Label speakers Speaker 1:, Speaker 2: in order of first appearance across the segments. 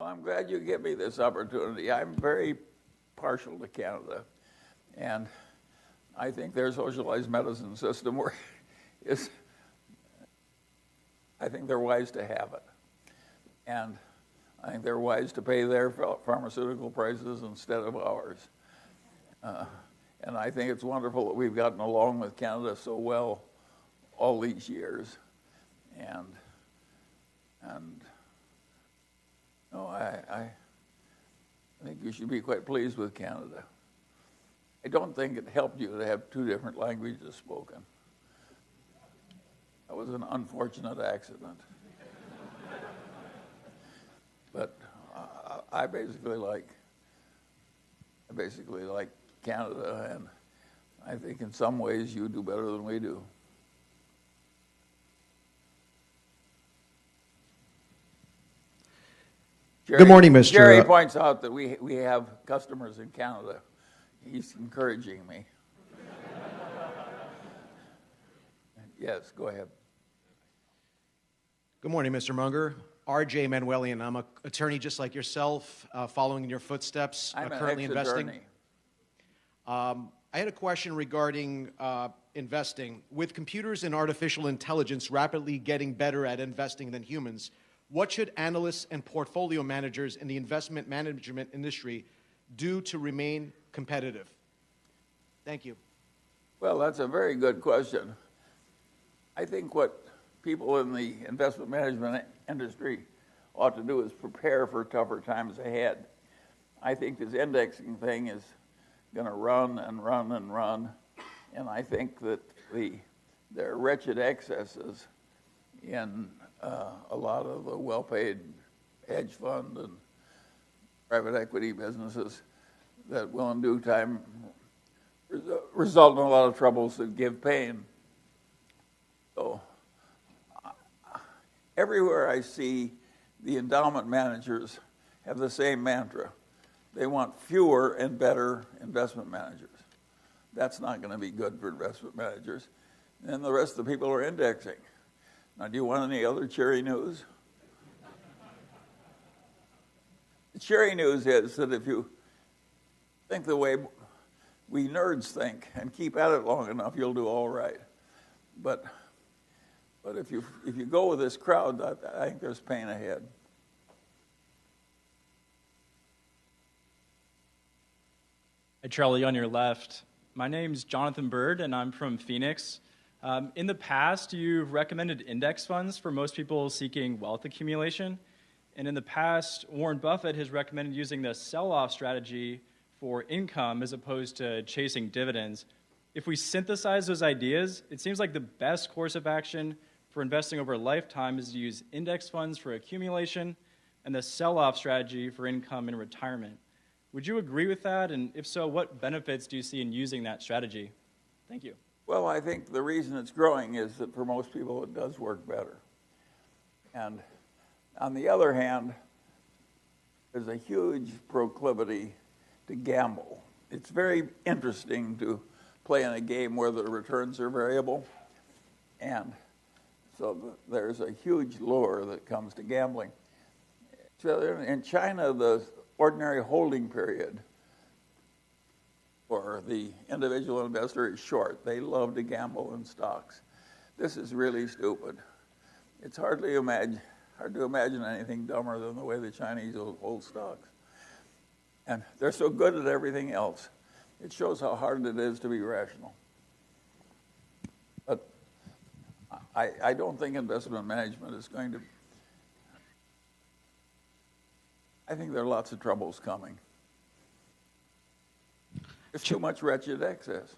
Speaker 1: I'm glad you give me this opportunity. I'm very partial to Canada, and I think their socialized medicine system is, I think they're wise to have it. And I think they're wise to pay their pharmaceutical prices instead of ours. And I think it's wonderful that we've gotten along with Canada so well all these years. And no, I think you should be quite pleased with Canada. I don't think it helped you to have two different languages spoken. That was an unfortunate accident. But I basically like Canada, and I think in some ways you do better than we do.
Speaker 2: Good morning, Mr.
Speaker 1: Jerry points out that we have customers in Canada. He's encouraging me. Yes, go ahead.
Speaker 2: Good morning, Mr. Munger. R.J. Manuelian. I'm an attorney just like yourself, following in your footsteps, currently investing. I had a question regarding investing. With computers and artificial intelligence rapidly getting better at investing than humans, what should analysts and portfolio managers in the investment management industry do to remain competitive? Thank you.
Speaker 1: Well, that's a very good question. I think what people in the investment management industry ought to do is prepare for tougher times ahead. I think this indexing thing is going to run and run and run, and I think that there are wretched excesses in a lot of the well-paid hedge fund and private equity businesses that will in due time result in a lot of troubles that give pain. So everywhere I see the endowment managers have the same mantra. They want fewer and better investment managers. That's not going to be good for investment managers. And the rest of the people are indexing. Now, do you want any other cheery news? The cheery news is that if you think the way we nerds think and keep at it long enough, you'll do all right. But if you go with this crowd, I think there's pain ahead.
Speaker 3: Hi, Charlie, on your left. My name's Jonathan Bird, and I'm from Phoenix. In the past, you've recommended index funds for most people seeking wealth accumulation. And in the past, Warren Buffett has recommended using the sell-off strategy for income as opposed to chasing dividends. If we synthesize those ideas, it seems like the best course of action for investing over a lifetime is to use index funds for accumulation and the sell-off strategy for income and retirement. Would you agree with that? And if so, what benefits do you see in using that strategy? Thank you.
Speaker 1: Well, I think the reason it's growing is that for most people it does work better. And on the other hand, there's a huge proclivity to gamble. It's very interesting to play in a game where the returns are variable. And so there's a huge lure that comes to gambling. So in China, the ordinary holding period for the individual investor is short. They love to gamble in stocks. This is really stupid. It's hard to imagine anything dumber than the way the Chinese hold stocks. And they're so good at everything else. It shows how hard it is to be rational. But I don't think investment management is going to... I think there are lots of troubles coming. There's too much wretched excess.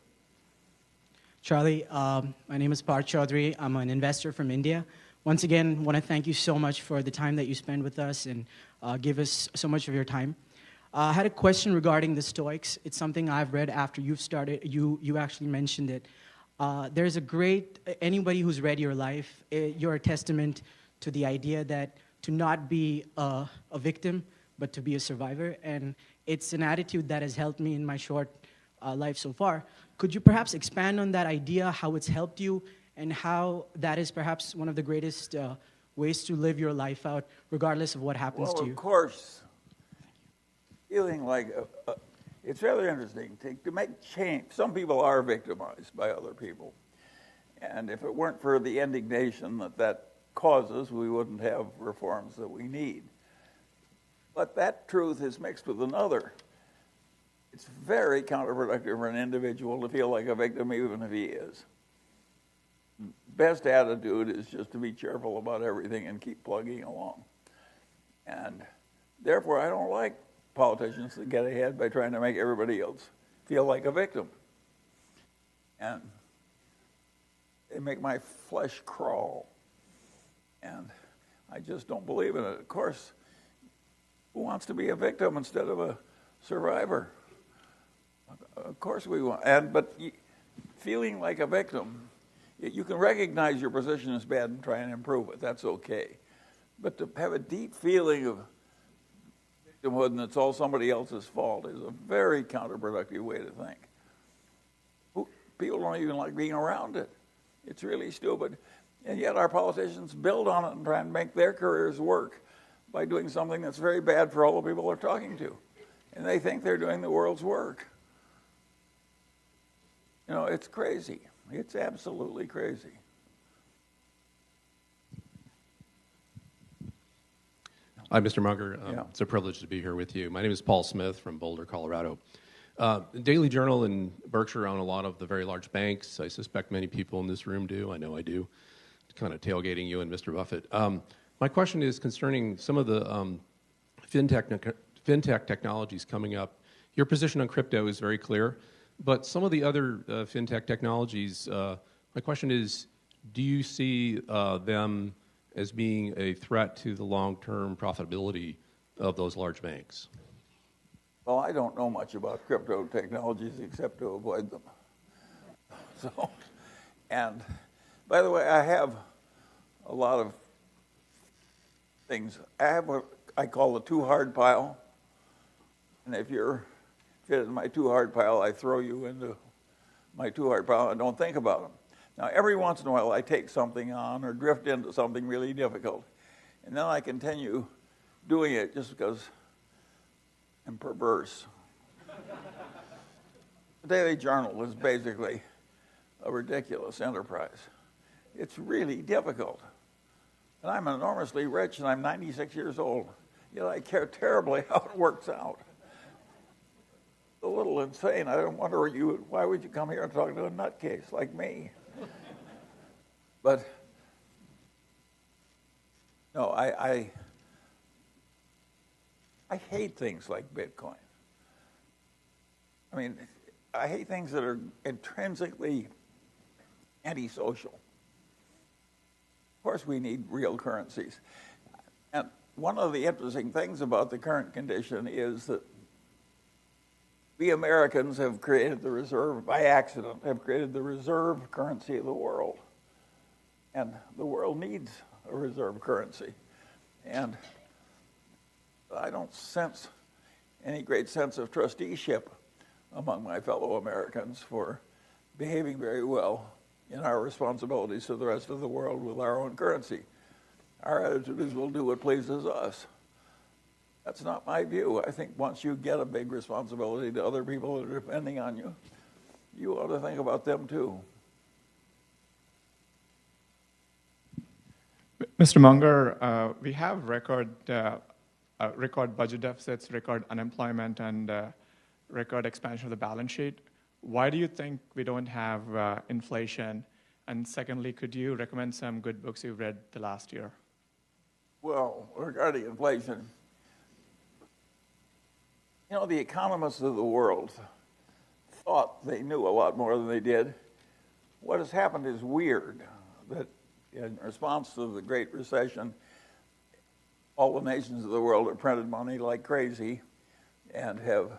Speaker 4: Charlie, my name is Parth Chaudhary. I'm an investor from India. Once again, I want to thank you so much for the time that you spend with us and give us so much of your time. I had a question regarding the Stoics. It's something I've read after you've started. You actually mentioned it. There's a great, anybody who's read your life, you're a testament to the idea that to not be a victim, but to be a survivor. And it's an attitude that has helped me in my short life so far. Could you perhaps expand on that idea, how it's helped you, and how that is perhaps one of the greatest ways to live your life out regardless of what happens to you?
Speaker 1: Well, of course, feeling like it's rather interesting to make change. Some people are victimized by other people. And if it weren't for the indignation that causes, we wouldn't have reforms that we need. But that truth is mixed with another. It's very counterproductive for an individual to feel like a victim, even if he is. Best attitude is just to be cheerful about everything and keep plugging along. And therefore, I don't like politicians that get ahead by trying to make everybody else feel like a victim. And they make my flesh crawl. And I just don't believe in it. Of course, who wants to be a victim instead of a survivor? Of course we want. But feeling like a victim, you can recognize your position is bad and try and improve it. That's okay. But to have a deep feeling of victimhood and it's all somebody else's fault is a very counterproductive way to think. People don't even like being around it. It's really stupid. And yet our politicians build on it and try and make their careers work by doing something that's very bad for all the people they're talking to. And they think they're doing the world's work. You know, it's crazy. It's absolutely crazy.
Speaker 5: Hi, Mr. Munger.
Speaker 1: Yeah.
Speaker 5: It's a privilege to be here with you. My name is Paul Smith from Boulder, Colorado. The Daily Journal and Berkshire own a lot of the very large banks. I suspect many people in this room do. I know I do. Kind of tailgating you and Mr. Buffett. My question is concerning some of the fintech technologies coming up. Your position on crypto is very clear, but some of the other fintech technologies, my question is, do you see them as being a threat to the long-term profitability of those large banks?
Speaker 1: Well, I don't know much about crypto technologies except to avoid them. So, and by the way, I have a lot of things. I have what I call the too hard pile. And if you're fit in my too hard pile, I throw you into my too hard pile and don't think about them. Now, every once in a while, I take something on or drift into something really difficult. And then I continue doing it just because I'm perverse. The Daily Journal is basically a ridiculous enterprise. It's really difficult. And I'm enormously rich, and I'm 96 years old. Yet I care terribly how it works out. A little insane. I don't wonder why would you come here and talk to a nutcase like me? But no, I hate things like Bitcoin. I mean, I hate things that are intrinsically antisocial. Of course, we need real currencies. And one of the interesting things about the current condition is that we Americans have created the reserve, by accident, have created the reserve currency of the world. And the world needs a reserve currency. And I don't sense any great sense of trusteeship among my fellow Americans for behaving very well in our responsibilities to the rest of the world with our own currency. Our attitude is we'll do what pleases us. That's not my view. I think once you get a big responsibility to other people that are depending on you, you ought to think about them too.
Speaker 6: Mr. Munger, we have record budget deficits, record unemployment, and record expansion of the balance sheet. Why do you think we don't have inflation? And secondly, could you recommend some good books you've read the last year?
Speaker 1: Well, regarding inflation, you know, the economists of the world thought they knew a lot more than they did. What has happened is weird, that in response to the Great Recession, all the nations of the world have printed money like crazy and have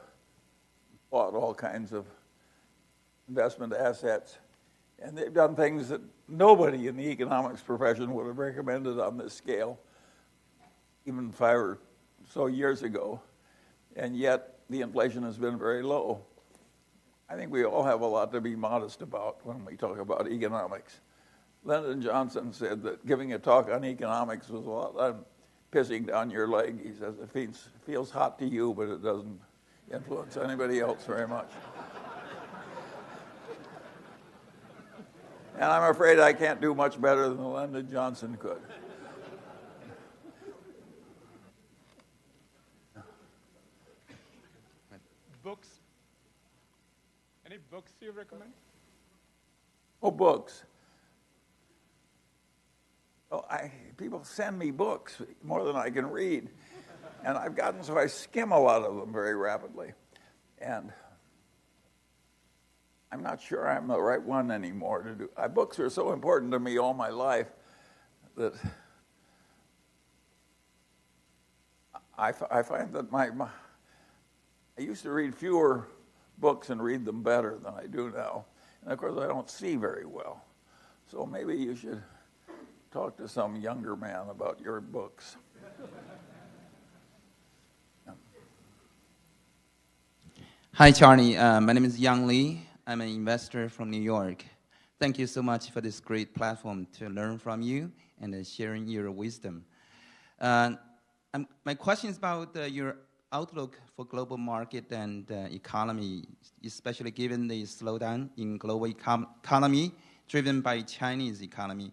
Speaker 1: bought all kinds of investment assets. And they've done things that nobody in the economics profession would have recommended on this scale, even 5 or so years ago. And yet the inflation has been very low. I think we all have a lot to be modest about when we talk about economics. Lyndon Johnson said that giving a talk on economics was a lot like pissing down your leg. He says it feels hot to you, but it doesn't influence anybody else very much. And I'm afraid I can't do much better than Lyndon Johnson could.
Speaker 6: Books? Any books you recommend?
Speaker 1: Oh, books. Oh, people send me books more than I can read. And I've gotten so I skim a lot of them very rapidly. And I'm not sure I'm the right one anymore to do. Books are so important to me all my life that I find that I used to read fewer books and read them better than I do now. And of course, I don't see very well. So maybe you should talk to some younger man about your books.
Speaker 7: Hi, Charlie. My name is Yang Lee. I'm an investor from New York. Thank you so much for this great platform to learn from you and sharing your wisdom. My question is about your outlook for global market and economy, especially given the slowdown in global economy driven by Chinese economy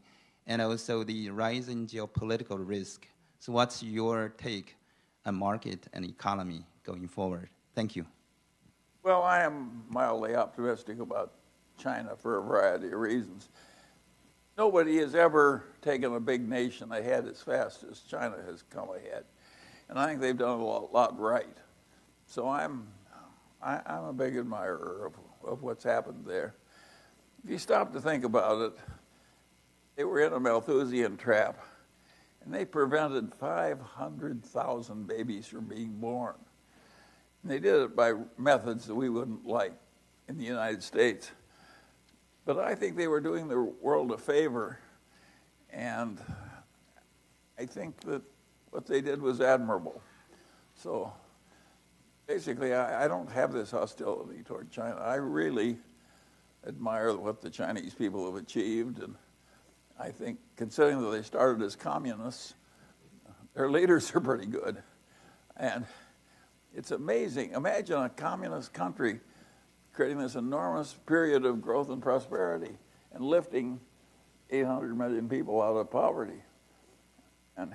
Speaker 7: and also the rise in geopolitical risk. So what's your take on market and economy going forward? Thank you.
Speaker 1: Well, I am mildly optimistic about China for a variety of reasons. Nobody has ever taken a big nation ahead as fast as China has come ahead. And I think they've done a lot right. So I'm a big admirer of what's happened there. If you stop to think about it, they were in a Malthusian trap, and they prevented 500,000 babies from being born. And they did it by methods that we wouldn't like in the United States. But I think they were doing the world a favor, and I think that what they did was admirable. So basically, I don't have this hostility toward China. I really admire what the Chinese people have achieved, and I think, considering that they started as communists, their leaders are pretty good. And it's amazing. Imagine a communist country creating this enormous period of growth and prosperity and lifting 800 million people out of poverty. And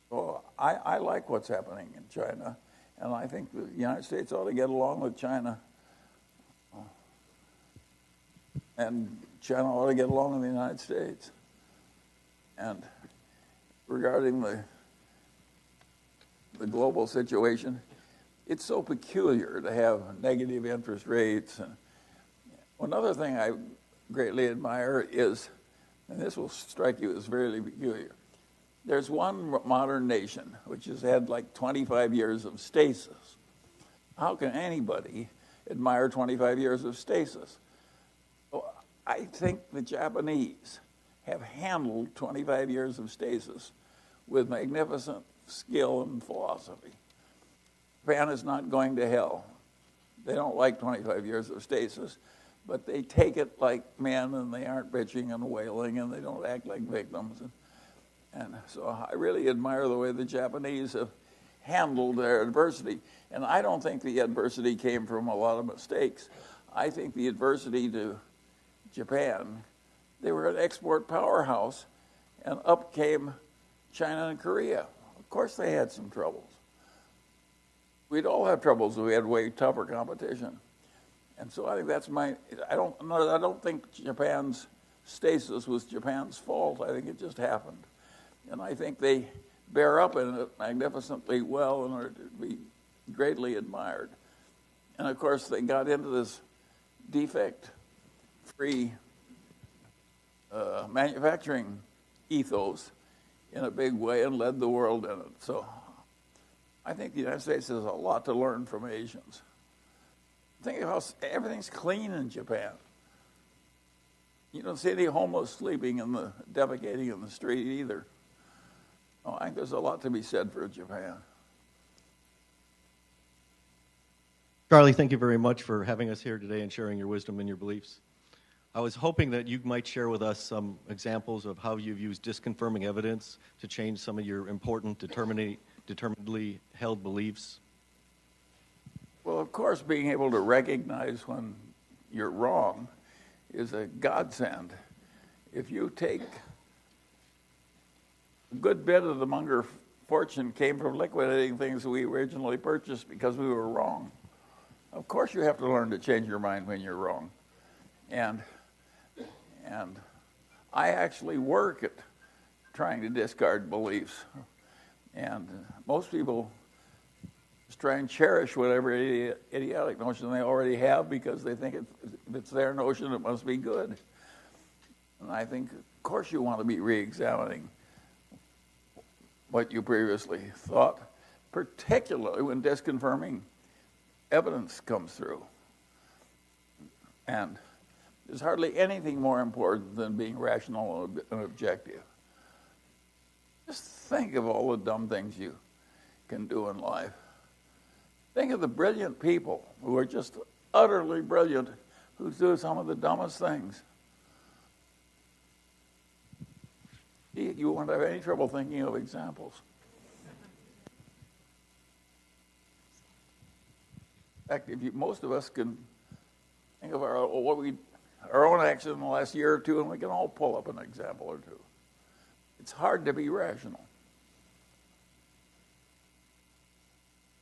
Speaker 1: so I like what's happening in China, and I think the United States ought to get along with China. And China ought to get along with the United States. And regarding the global situation, it's so peculiar to have negative interest rates. And one other thing I greatly admire is, and this will strike you as very peculiar, there's one modern nation which has had like 25 years of stasis. How can anybody admire 25 years of stasis? Well, I think the Japanese have handled 25 years of stasis with magnificent skill and philosophy. Japan is not going to hell. They don't like 25 years of stasis, but they take it like men, and they aren't bitching and wailing, and they don't act like victims. And so I really admire the way the Japanese have handled their adversity. And I don't think the adversity came from a lot of mistakes. I think the adversity to Japan, they were an export powerhouse, and up came China and Korea. Of course they had some troubles. We'd all have troubles if we had way tougher competition. And so I think that's I don't think Japan's stasis was Japan's fault. I think it just happened. And I think they bear up in it magnificently well in order to be greatly admired. And of course, they got into this defect-free manufacturing ethos in a big way and led the world in it. So I think the United States has a lot to learn from Asians. Think of how everything's clean in Japan. You don't see any homeless sleeping defecating in the street either. Oh, I think there's a lot to be said for Japan.
Speaker 8: Charlie, thank you very much for having us here today and sharing your wisdom and your beliefs. I was hoping that you might share with us some examples of how you've used disconfirming evidence to change some of your important, determinedly held beliefs.
Speaker 1: Well, of course, being able to recognize when you're wrong is a godsend. If you take a good bit of the Munger fortune came from liquidating things we originally purchased because we were wrong. Of course, you have to learn to change your mind when you're wrong. And I actually work at trying to discard beliefs. And most people just try and cherish whatever idiotic notion they already have because they think if it's their notion, it must be good. And I think, of course, you want to be re-examining what you previously thought, particularly when disconfirming evidence comes through. And there's hardly anything more important than being rational and objective. Just think of all the dumb things you can do in life. Think of the brilliant people who are just utterly brilliant who do some of the dumbest things. You won't have any trouble thinking of examples. In fact, most of us can think of our own action in the last year or two, and we can all pull up an example or two. It's hard to be rational.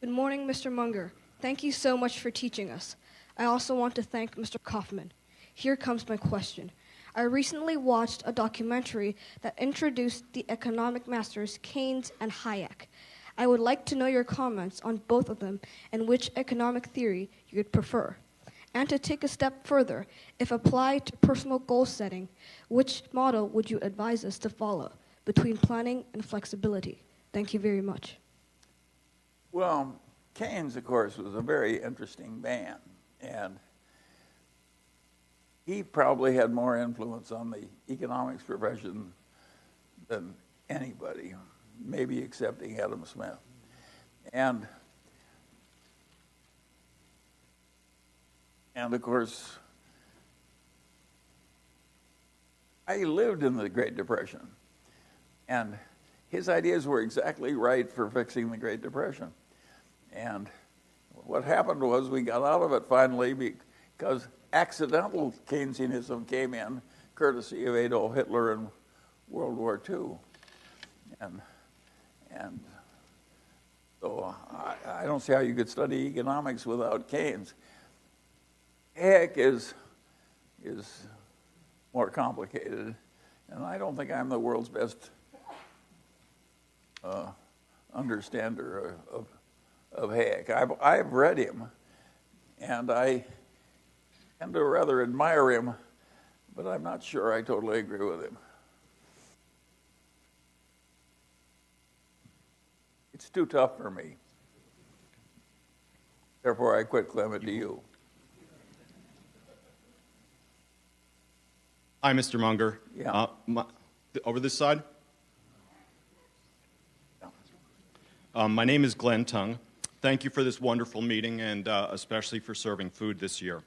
Speaker 9: Good morning, Mr. Munger. Thank you so much for teaching us. I also want to thank Mr. Kaufman. Here comes my question. I recently watched a documentary that introduced the economic masters Keynes and Hayek. I would like to know your comments on both of them and which economic theory you would prefer. And to take a step further, if applied to personal goal setting, which model would you advise us to follow between planning and flexibility? Thank you very much.
Speaker 1: Well, Keynes, of course, was a very interesting man, and he probably had more influence on the economics profession than anybody, maybe excepting Adam Smith. And of course, I lived in the Great Depression, and his ideas were exactly right for fixing the Great Depression. And what happened was we got out of it finally because accidental Keynesianism came in, courtesy of Adolf Hitler in World War II. And so I don't see how you could study economics without Keynes. Hayek is more complicated, and I don't think I'm the world's best understander of Hayek. I've read him, and I tend to rather admire him, but I'm not sure I totally agree with him. It's too tough for me. Therefore, I quit Clement to you.
Speaker 10: Hi, Mr. Munger.
Speaker 1: Yeah.
Speaker 10: Over this side? My name is Glenn Tung. Thank you for this wonderful meeting and especially for serving food this year.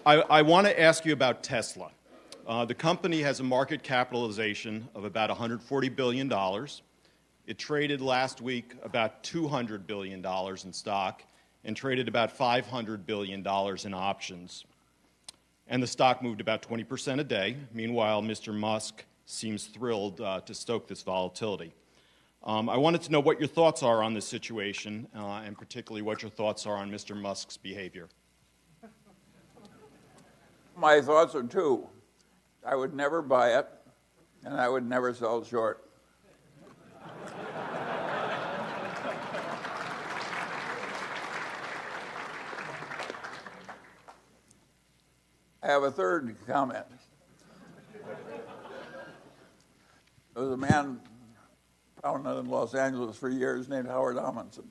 Speaker 10: I want to ask you about Tesla. The company has a market capitalization of about $140 billion. It traded last week about $200 billion in stock and traded about $500 billion in options. And the stock moved about 20% a day. Meanwhile, Mr. Musk seems thrilled to stoke this volatility. I wanted to know what your thoughts are on this situation, and particularly what your thoughts are on Mr. Musk's behavior.
Speaker 1: My thoughts are two. I would never buy it, and I would never sell short. I have a third comment. There was a man found in Los Angeles for years named Howard Amundsen.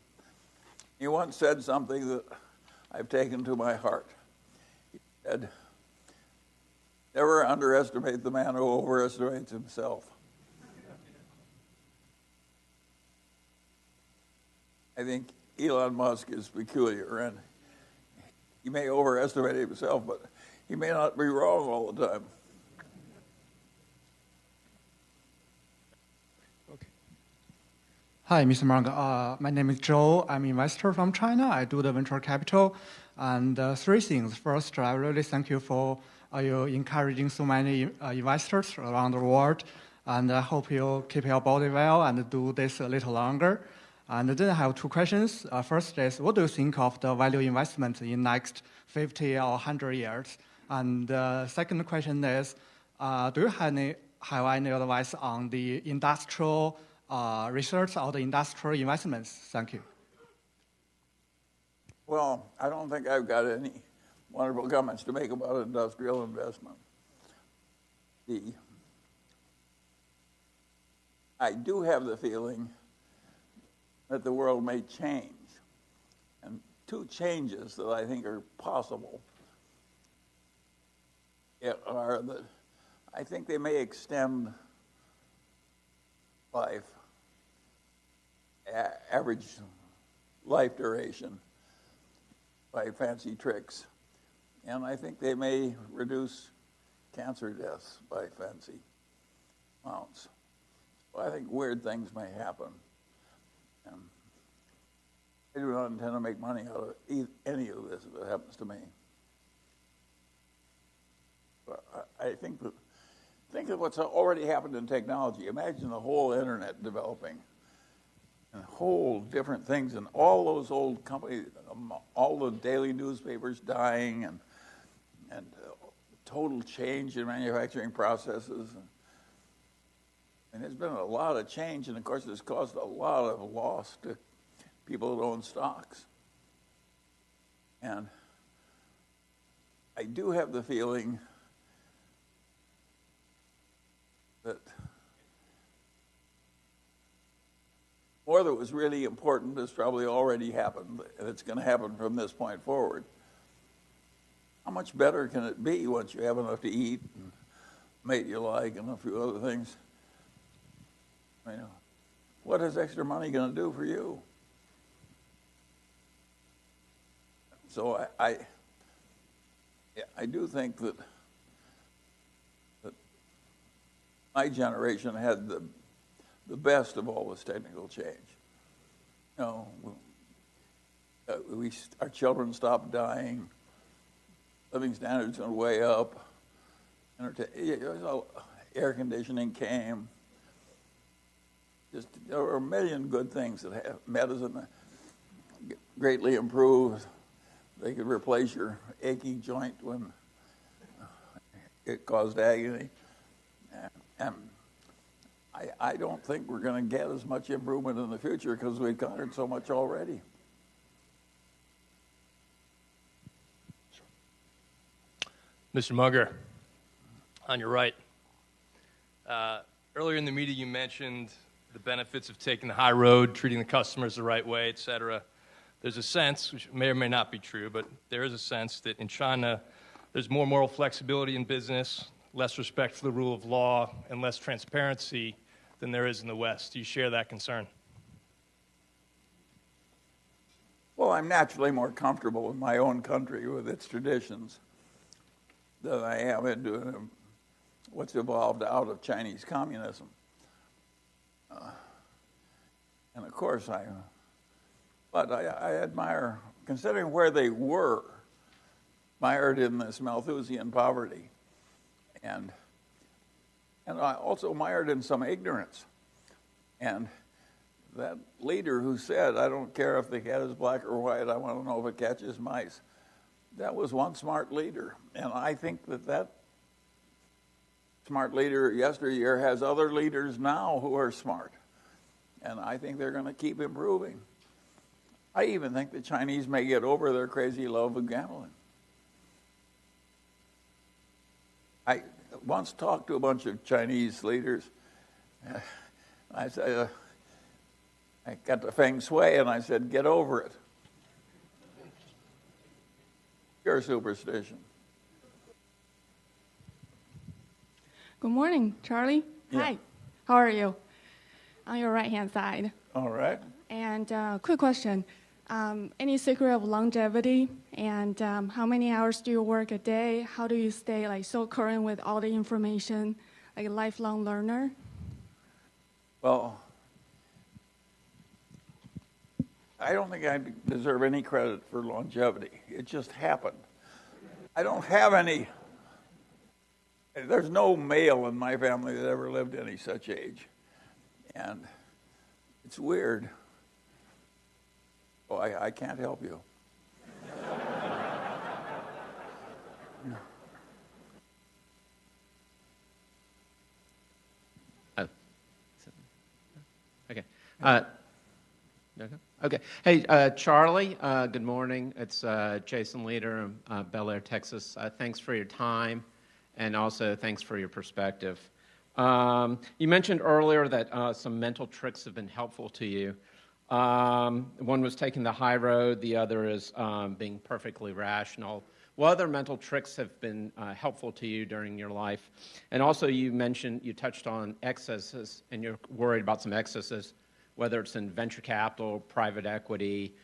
Speaker 1: He once said something that I've taken to my heart. He said, "Never underestimate the man who overestimates himself." I think Elon Musk is peculiar, and he may overestimate himself, but he may not be wrong all the time.
Speaker 11: Hi, Mr. Munger. My name is Joe. I'm an investor from China. I do the venture capital. And three things. First, I really thank you for you encouraging so many investors around the world. And I hope you keep your body well and do this a little longer. And then I have two questions. First is, what do you think of the value investment in next 50 or 100 years? And second question is, do you have any advice on the industrial research or the industrial investments? Thank you.
Speaker 1: Well, I don't think I've got any wonderful comments to make about industrial investment. I do have the feeling that the world may change. And two changes that I think are possible are that I think they may extend life, average life duration by fancy tricks. And I think they may reduce cancer deaths by fancy amounts. Well, I think weird things may happen. And I do not intend to make money out of any of this if it happens to me. But I think of what's already happened in technology. Imagine the whole internet developing and whole different things, and all those old companies, all the daily newspapers dying, and total change in manufacturing processes. And there's been a lot of change, and of course it's caused a lot of loss to people that own stocks. And I do have the feeling that more that was really important has probably already happened, and it's going to happen from this point forward. How much better can it be once you have enough to eat and mate you like and a few other things? You know, what is extra money going to do for you? So I do think that my generation had the best of all this technical change. You know, our children stopped dying, living standards went way up, air conditioning came. There were a million good things that medicine greatly improved. They could replace your aching joint when it caused agony. And I don't think we're going to get as much improvement in the future because we've conquered so much already.
Speaker 12: Mr. Munger, on your right. Earlier in the meeting, you mentioned the benefits of taking the high road, treating the customers the right way, et cetera. There's a sense, which may or may not be true, but there is a sense that in China, there's more moral flexibility in business, less respect for the rule of law, and less transparency than there is in the West. Do you share that concern?
Speaker 1: Well, I'm naturally more comfortable in my own country with its traditions than I am in what's evolved out of Chinese communism. And of course, I admire, considering where they were, mired in this Malthusian poverty, and I also mired in some ignorance. And that leader who said, "I don't care if the cat is black or white, I want to know if it catches mice," that was one smart leader. And I think that smart leader yesteryear has other leaders now who are smart. And I think they're going to keep improving. I even think the Chinese may get over their crazy love of gambling. I once talked to a bunch of Chinese leaders. I said, I got the feng shui, and I said, "Get over it. Pure superstition."
Speaker 13: Good morning, Charlie.
Speaker 1: Yeah.
Speaker 13: Hi. How are you? On your right-hand side.
Speaker 1: All right.
Speaker 13: And quick question. any secret of longevity, and how many hours do you work a day? How do you stay like so current with all the information, like a lifelong learner?
Speaker 1: Well, I don't think I deserve any credit for longevity. It just happened. I don't have any. There's no male in my family that ever lived any such age. And it's weird. Oh, I can't help you.
Speaker 14: Oh. Okay. Okay. Hey, Charlie, good morning. It's Jason Leader, Bel Air, Texas. Thanks for your time, and also thanks for your perspective. You mentioned earlier that some mental tricks have been helpful to you. One was taking the high road. The other is being perfectly rational. What other mental tricks have been helpful to you during your life? And also you touched on excesses, and you're worried about some excesses, whether it's in venture capital, private equity,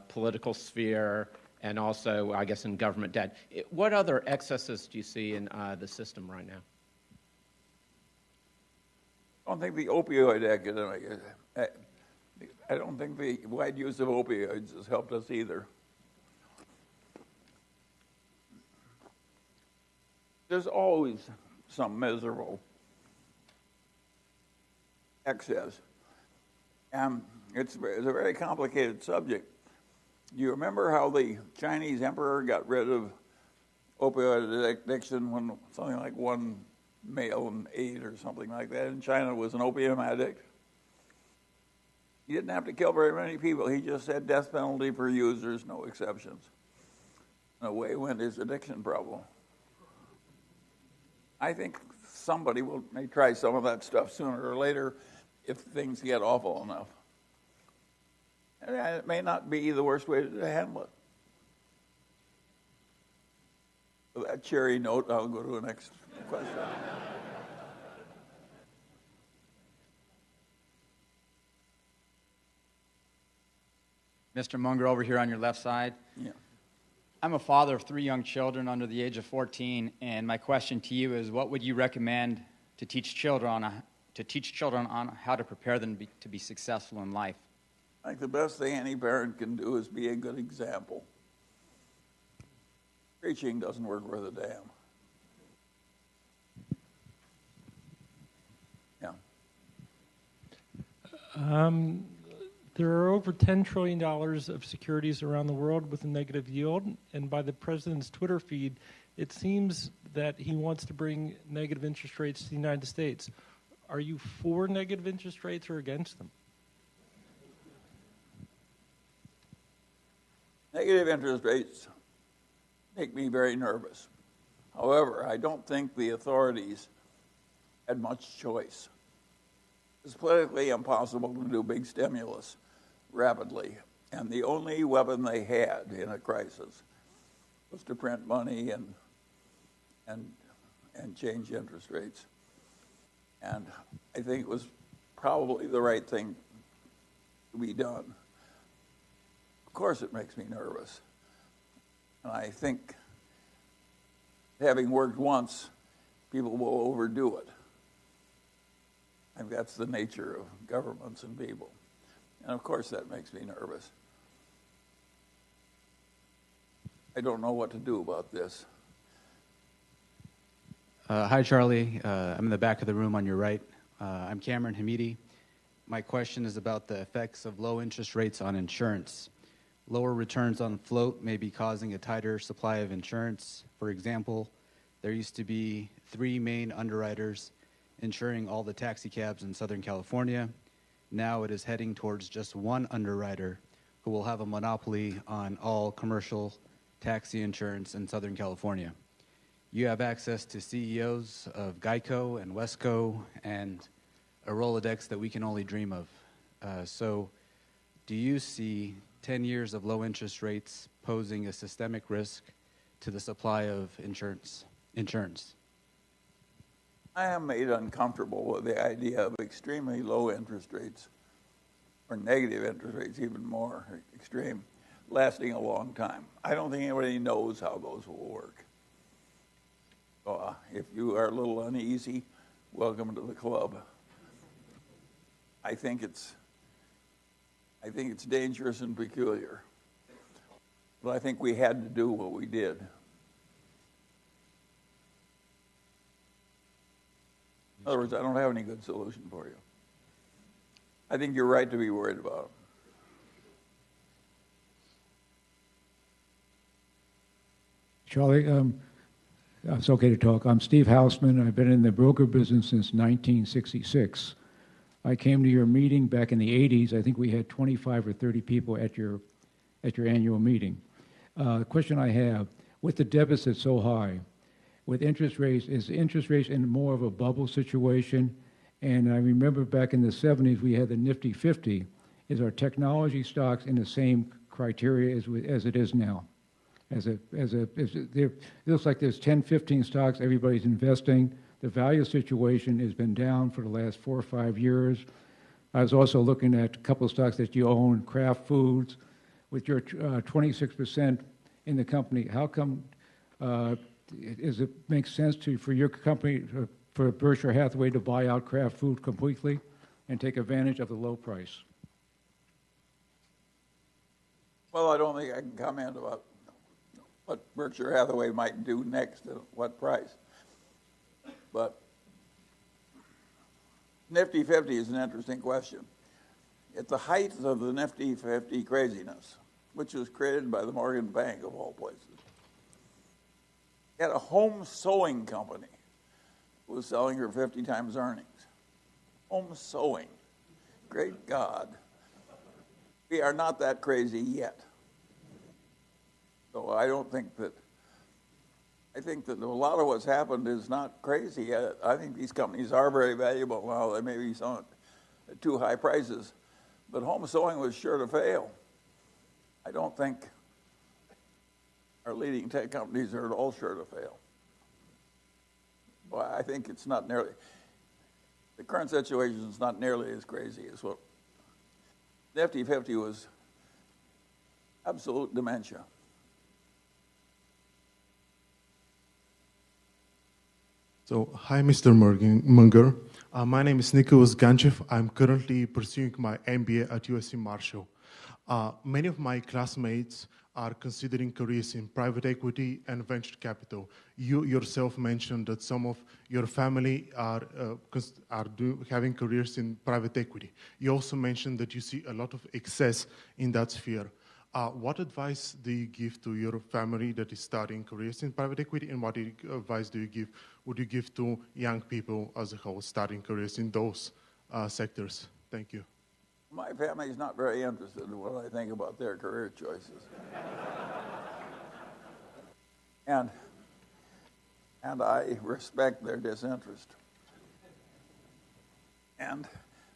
Speaker 14: political sphere, and also, I guess, in government debt. What other excesses do you see in the system right now?
Speaker 1: I don't think the opioid epidemic, I don't think the wide use of opioids has helped us either. There's always some miserable excess. And it's a very complicated subject. Do you remember how the Chinese emperor got rid of opioid addiction when something like 1 male in 8 or something like that in China was an opium addict? He didn't have to kill very many people. He just said death penalty for users, no exceptions. And away went his addiction problem. I think somebody may try some of that stuff sooner or later if things get awful enough. And it may not be the worst way to handle it. With that cheery note, I'll go to the next question.
Speaker 15: Mr. Munger, over here on your left side.
Speaker 1: Yeah.
Speaker 15: I'm a father of 3 young children under the age of 14, and my question to you is, what would you recommend to teach children on how to prepare them to be successful in life?
Speaker 1: I think the best thing any parent can do is be a good example. Preaching doesn't work worth a damn.
Speaker 16: Yeah. There are over $10 trillion of securities around the world with a negative yield, and by the president's Twitter feed, it seems that he wants to bring negative interest rates to the United States. Are you for negative interest rates or against them?
Speaker 1: Negative interest rates make me very nervous. However, I don't think the authorities had much choice. It's politically impossible to do big stimulus rapidly, and the only weapon they had in a crisis was to print money and change interest rates. And I think it was probably the right thing to be done. Of course it makes me nervous. And I think, having worked once, people will overdo it. I think that's the nature of governments and people. And of course that makes me nervous. I don't know what to do about this.
Speaker 15: Hi, Charlie. I'm in the back of the room on your right. I'm Cameron Hamidi. My question is about the effects of low interest rates on insurance. Lower returns on float may be causing a tighter supply of insurance. For example, there used to be 3 main underwriters insuring all the taxi cabs in Southern California. Now it is heading towards just 1 underwriter who will have a monopoly on all commercial taxi insurance in Southern California. You have access to CEOs of Geico and Wesco and a Rolodex that we can only dream of. So do you see 10 years of low interest rates posing a systemic risk to the supply of insurance?
Speaker 1: I am made uncomfortable with the idea of extremely low interest rates or negative interest rates even more extreme, lasting a long time. I don't think anybody knows how those will work. So, if you are a little uneasy, welcome to the club. I think it's dangerous and peculiar. But I think we had to do what we did. In other words, I don't have any good solution for you. I think you're right to be worried about it.
Speaker 17: Charlie, it's okay to talk. I'm Steve Hausman. I've been in the broker business since 1966. I came to your meeting back in the 80s. I think we had 25 or 30 people at your annual meeting. The question I have, with the deficit so high, with interest rates, is interest rates in more of a bubble situation? And I remember back in the 70s, we had the Nifty 50. Is our technology stocks in the same criteria as it is now? It looks like there's 10, 15 stocks everybody's investing. The value situation has been down for the last 4 or 5 years. I was also looking at a couple of stocks that you own, Kraft Foods, with your 26% in the company. How come does it make sense for your company, for Berkshire Hathaway, to buy out Kraft Food completely and take advantage of the low price?
Speaker 1: Well, I don't think I can comment about what Berkshire Hathaway might do next at what price. But Nifty 50 is an interesting question. At the height of the Nifty 50 craziness, which was created by the Morgan Bank of all places, you had a home sewing company who was selling her 50 times earnings. Home sewing. Great God. We are not that crazy yet. So I think that a lot of what's happened is not crazy. I think these companies are very valuable now. They may be selling at too high prices, but home sewing was sure to fail. I don't think our leading tech companies are at all sure to fail. Well, I think it's not nearly, the current situation is not nearly as crazy as what Nifty 50 was. Absolute dementia.
Speaker 18: So, hi, Mr. Munger. My name is Nicholas Ganchev. I'm currently pursuing my MBA at USC Marshall. Many of my classmates are considering careers in private equity and venture capital. You yourself mentioned that some of your family are having careers in private equity. You also mentioned that you see a lot of excess in that sphere. What advice do you give to your family that is starting careers in private equity, and what advice would you give to young people as a whole starting careers in those sectors? Thank you.
Speaker 1: My family is not very interested in what I think about their career choices. And I respect their disinterest.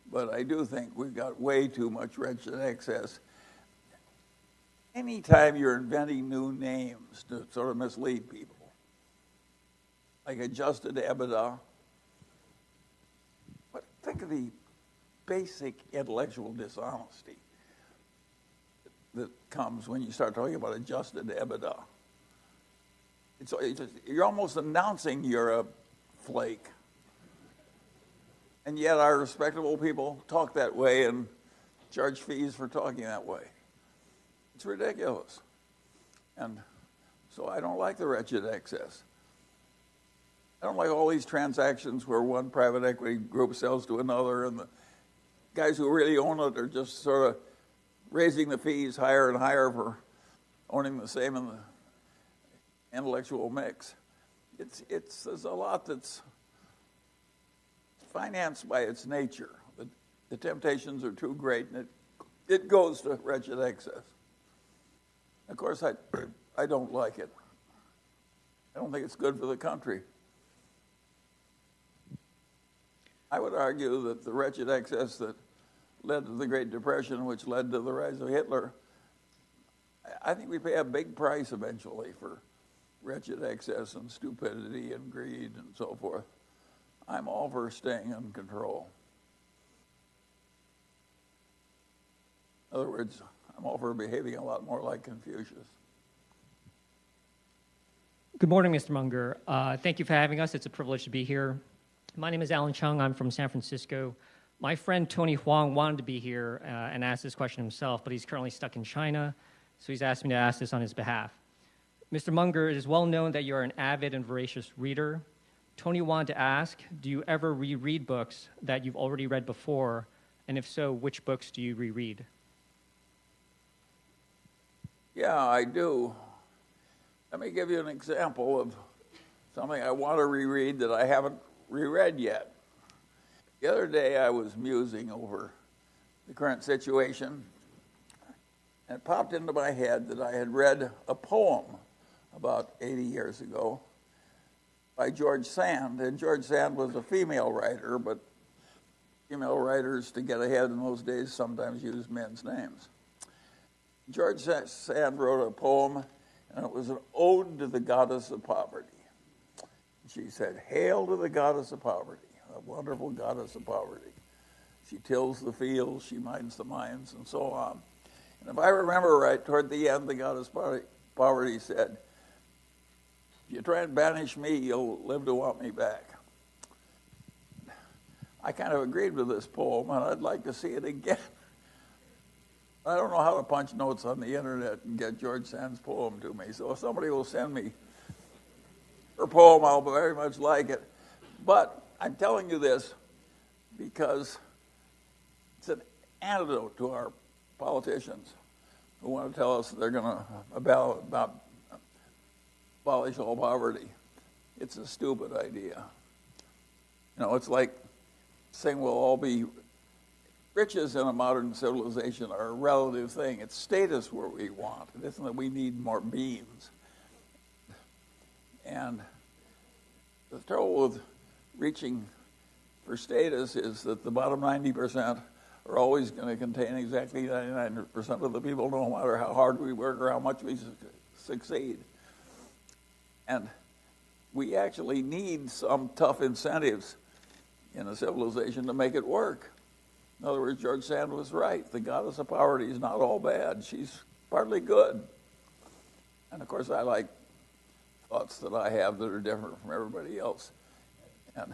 Speaker 1: But I do think we've got way too much wretched excess. Anytime you're inventing new names to sort of mislead people, like adjusted EBITDA, but think of the basic intellectual dishonesty that comes when you start talking about adjusted EBITDA. You're almost announcing you're a flake. And yet our respectable people talk that way and charge fees for talking that way. It's ridiculous. And so I don't like the wretched excess. I don't like all these transactions where one private equity group sells to another and the guys who really own it are just sort of raising the fees higher and higher for owning the same in the intellectual mix. There's a lot that's financed by its nature. The temptations are too great and it goes to wretched excess. Of course, I don't like it. I don't think it's good for the country. I would argue that the wretched excess that led to the Great Depression, which led to the rise of Hitler, I think we pay a big price eventually for wretched excess and stupidity and greed and so forth. I'm all for staying in control. In other words, I'm all for behaving a lot more like Confucius.
Speaker 19: Good morning, Mr. Munger. Thank you for having us. It's a privilege to be here. My name is Alan Chung. I'm from San Francisco. My friend Tony Huang wanted to be here and ask this question himself, but he's currently stuck in China, so he's asked me to ask this on his behalf. Mr. Munger, it is well known that you're an avid and voracious reader. Tony wanted to ask, do you ever reread books that you've already read before? And if so, which books do you reread?
Speaker 1: Yeah, I do. Let me give you an example of something I want to reread that I haven't reread yet. The other day I was musing over the current situation, and it popped into my head that I had read a poem about 80 years ago by George Sand, and George Sand was a female writer, but female writers, to get ahead in those days, sometimes used men's names. George Sand wrote a poem, and it was an ode to the goddess of poverty. She said, "Hail to the goddess of poverty, a wonderful goddess of poverty. She tills the fields, she minds the mines," and so on. And if I remember right, toward the end, the goddess poverty said, "If you try and banish me, you'll live to want me back." I kind of agreed with this poem, and I'd like to see it again. I don't know how to punch notes on the internet and get George Sand's poem to me, so if somebody will send me her poem, I'll very much like it. But I'm telling you this because it's an antidote to our politicians who want to tell us they're going to abolish all poverty. It's a stupid idea. You know, it's like saying we'll all be riches in a modern civilization are a relative thing. It's status where we want. It isn't that we need more beans. And the trouble with reaching for status is that the bottom 90% are always going to contain exactly 99% of the people, no matter how hard we work or how much we succeed. And we actually need some tough incentives in a civilization to make it work. In other words, George Sand was right. The goddess of poverty is not all bad. She's partly good. And of course, I like thoughts that I have that are different from everybody else. And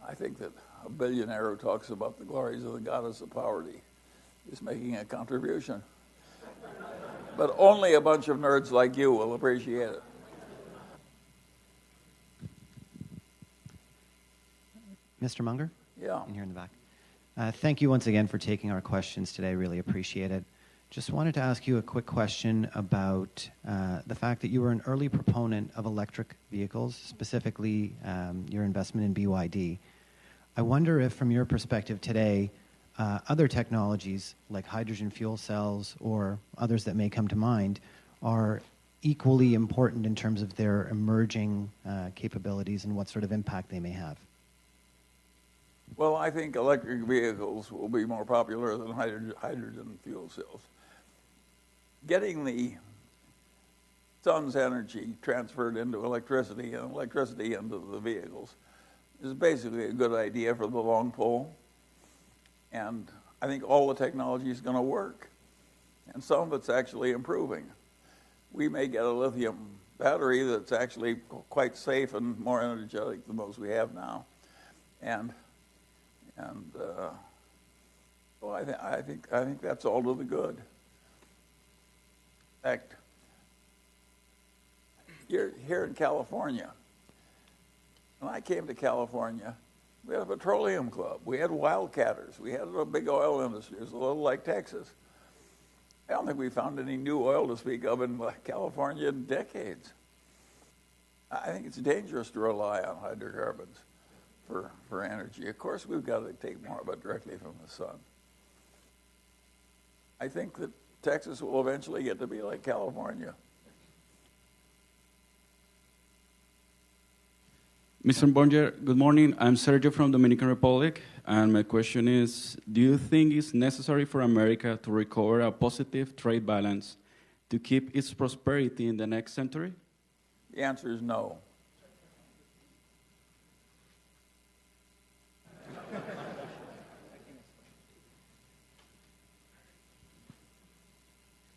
Speaker 1: I think that a billionaire who talks about the glories of the goddess of poverty is making a contribution. But only a bunch of nerds like you will appreciate it.
Speaker 20: Mr. Munger?
Speaker 1: Yeah.
Speaker 20: In here in the back. Thank you once again for taking our questions today. Really appreciate it. Just wanted to ask you a quick question about the fact that you were an early proponent of electric vehicles, specifically your investment in BYD. I wonder if, from your perspective today, other technologies like hydrogen fuel cells or others that may come to mind are equally important in terms of their emerging capabilities and what sort of impact they may have.
Speaker 1: Well, I think electric vehicles will be more popular than hydrogen fuel cells. Getting the sun's energy transferred into electricity and electricity into the vehicles is basically a good idea for the long pull. And I think all the technology is going to work. And some of it's actually improving. We may get a lithium battery that's actually quite safe and more energetic than those we have now. Well, I think that's all to the good. In fact, here in California, when I came to California, we had a petroleum club. We had wildcatters. We had a big oil industry. It was a little like Texas. I don't think we found any new oil to speak of in California in decades. I think it's dangerous to rely on hydrocarbons for energy. Of course, we've got to take more of it directly from the sun. I think that Texas will eventually get to be like California.
Speaker 21: Mr. Munger, good morning. I'm Sergio from Dominican Republic, and my question is, do you think it's necessary for America to recover a positive trade balance to keep its prosperity in the next century?
Speaker 1: The answer is no.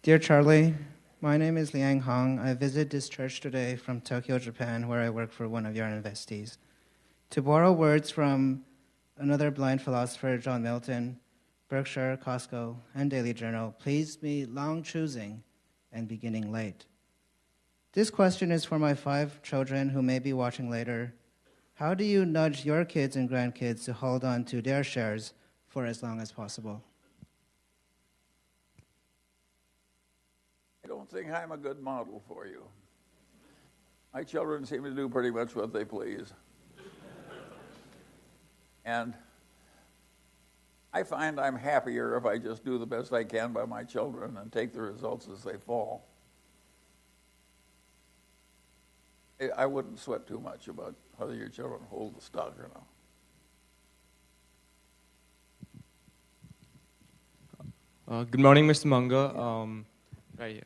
Speaker 2: Dear Charlie, my name is Liang Hong. I visit this church today from Tokyo, Japan, where I work for one of your investees. To borrow words from another blind philosopher, John Milton, Berkshire, Costco, and Daily Journal, please be long choosing and beginning late. This question is for my 5 children who may be watching later. How do you nudge your kids and grandkids to hold on to their shares for as long as possible?
Speaker 1: I don't think I'm a good model for you. My children seem to do pretty much what they please. And I find I'm happier if I just do the best I can by my children and take the results as they fall. I wouldn't sweat too much about whether your children hold the stock or not.
Speaker 22: Good morning, Mr. Munger. Right here.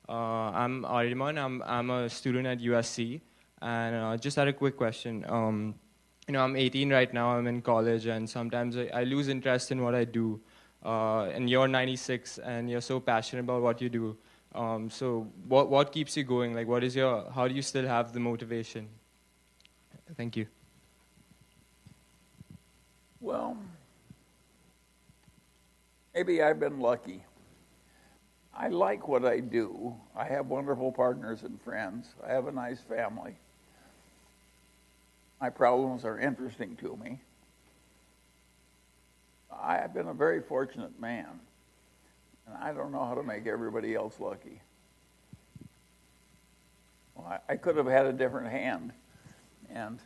Speaker 22: I'm Ariman. I'm a student at USC, and just had a quick question. I'm 18 right now. I'm in college, and sometimes I lose interest in what I do. And you're 96, and you're so passionate about what you do. So what keeps you going? Like, how do you still have the motivation? Thank you.
Speaker 1: Well, maybe I've been lucky. I like what I do. I have wonderful partners and friends. I have a nice family. My problems are interesting to me. I have been a very fortunate man, and I don't know how to make everybody else lucky. Well, I could have had a different hand and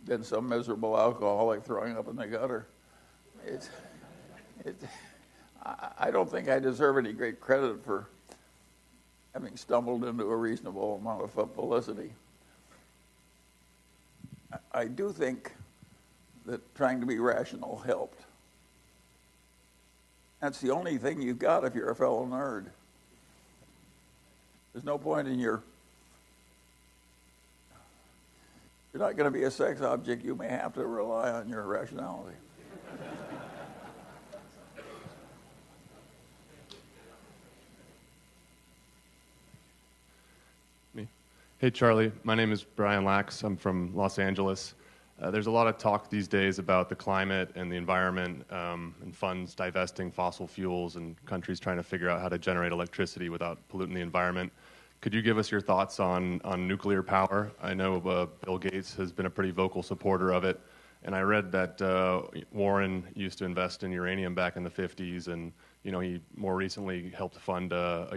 Speaker 1: been some miserable alcoholic throwing up in the gutter. I don't think I deserve any great credit for having stumbled into a reasonable amount of publicity. I do think that trying to be rational helped. That's the only thing you've got if you're a fellow nerd. There's no point in you're not going to be a sex object. You may have to rely on your rationality.
Speaker 23: Hey, Charlie. My name is Brian Lax. I'm from Los Angeles. There's a lot of talk these days about the climate and the environment and funds divesting fossil fuels and countries trying to figure out how to generate electricity without polluting the environment. Could you give us your thoughts on nuclear power? I know Bill Gates has been a pretty vocal supporter of it. And I read that Warren used to invest in uranium back in the 50s, and he more recently helped fund a